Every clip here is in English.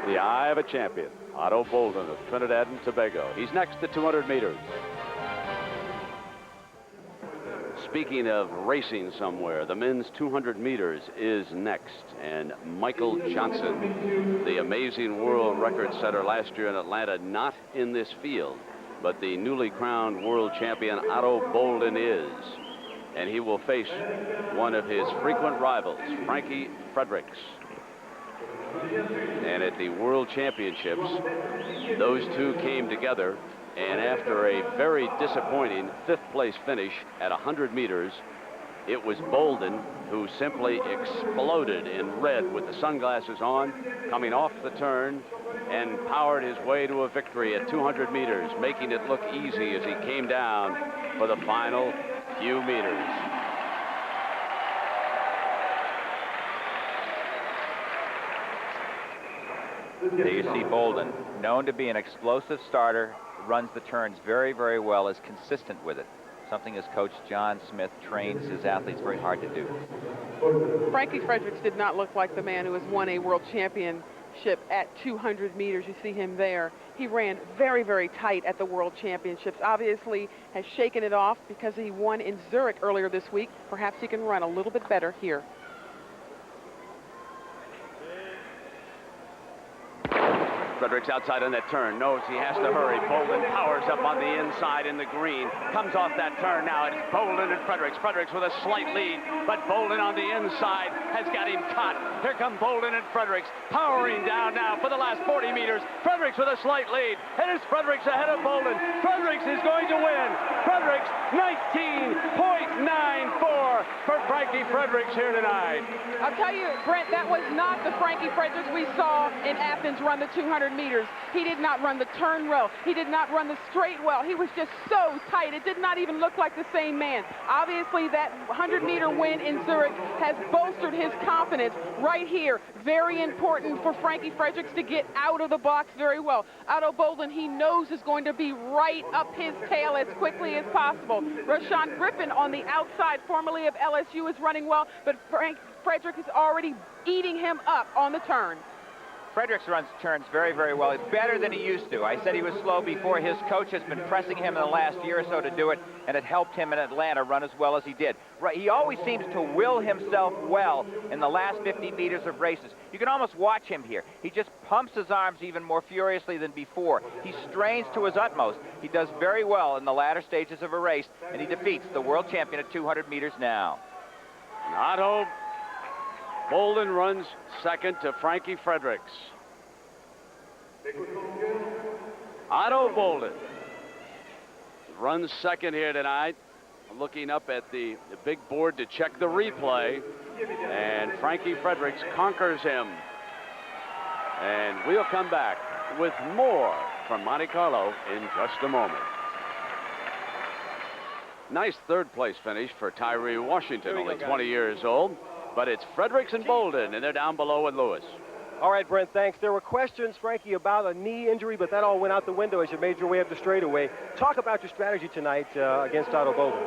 The eye of a champion, Ato Boldon of Trinidad and Tobago. He's next to 200 meters. Speaking of racing somewhere, the men's 200 meters is next. And Michael Johnson, the amazing world record setter last year in Atlanta, not in this field, but the newly crowned world champion Ato Boldon is. And he will face one of his frequent rivals, Frankie Fredericks. And at the World Championships, those two came together, and after a very disappointing fifth-place finish at 100 meters, it was Boldon who simply exploded in red with the sunglasses on, coming off the turn, and powered his way to a victory at 200 meters, making it look easy as he came down for the final few meters. There you see Boldon, known to be an explosive starter, runs the turns very, very well, is consistent with it. Something his coach John Smith trains his athletes very hard to do. Frankie Fredericks did not look like the man who has won a world championship at 200 meters. You see him there. He ran very, very tight at the World Championships. Obviously has shaken it off because he won in Zurich earlier this week. Perhaps he can run a little bit better here. Fredericks outside on that turn, knows he has to hurry. Boldon powers up on the inside in the green, comes off that turn now. It's Boldon and Fredericks. Fredericks with a slight lead, but Boldon on the inside has got him caught. Here come Boldon and Fredericks, powering down now for the last 40 meters. Fredericks with a slight lead, and it's Fredericks ahead of Boldon. Fredericks is going to win. Fredericks 19.94 for Frankie Fredericks here tonight. I'll tell you, Brent, that was not the Frankie Fredericks we saw in Athens run the 200 meters. He did not run the turn well. He did not run the straight well. He was just so tight. It did not even look like the same man. Obviously, that 100-meter win in Zurich has bolstered his confidence right here. Very important for Frankie Fredericks to get out of the box very well. Ato Boldon, he knows, is going to be right up his tail as quickly as possible. Rohsaan Griffin on the outside, formerly of LSU, is running well, but Fredericks is already eating him up on the turn. Fredericks runs turns very, very well. It's better than he used to. I said he was slow before. His coach has been pressing him in the last year or so to do it, and it helped him in Atlanta run as well as he did. Right, he always seems to will himself well in the last 50 meters of races. You can almost watch him here. He just pumps his arms even more furiously than before. He strains to his utmost. He does very well in the latter stages of a race, and he defeats the world champion at 200 meters now. Ato Boldon runs second to Frankie Fredericks. Ato Boldon runs second here tonight. Looking up at the big board to check the replay. And Frankie Fredericks conquers him. And we'll come back with more from Monte Carlo in just a moment. Nice third-place finish for Tyree Washington, only 20 years old. But it's Fredericks and Boldon, and they're down below with Lewis. All right, Brent, thanks. There were questions, Frankie, about a knee injury, but that all went out the window as you made your way up the straightaway. Talk about your strategy tonight against Ato Boldon.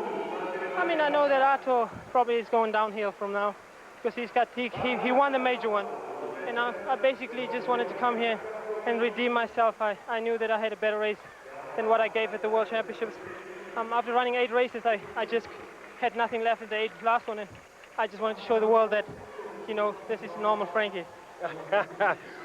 I mean, I know that Ato probably is going downhill from now because he won the major one. And I basically just wanted to come here and redeem myself. I knew that I had a better race than what I gave at the World Championships. After running 8 races, I just had nothing left at the last one. And I just wanted to show the world that, you know, this is normal Frankie.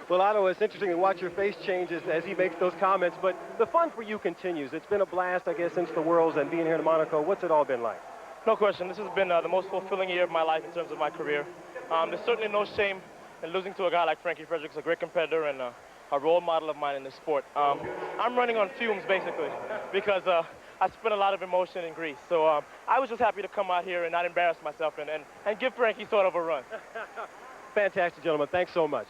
Well, Ato, it's interesting to watch your face change as he makes those comments, but the fun for you continues. It's been a blast, I guess, since the Worlds and being here in Monaco. What's it all been like? No question. This has been the most fulfilling year of my life in terms of my career. There's certainly no shame in losing to a guy like Frankie Fredericks, a great competitor and a role model of mine in this sport. I'm running on fumes, basically, because I spent a lot of emotion in Greece. So I was just happy to come out here and not embarrass myself and give Frankie sort of a run. Fantastic, gentlemen. Thanks so much.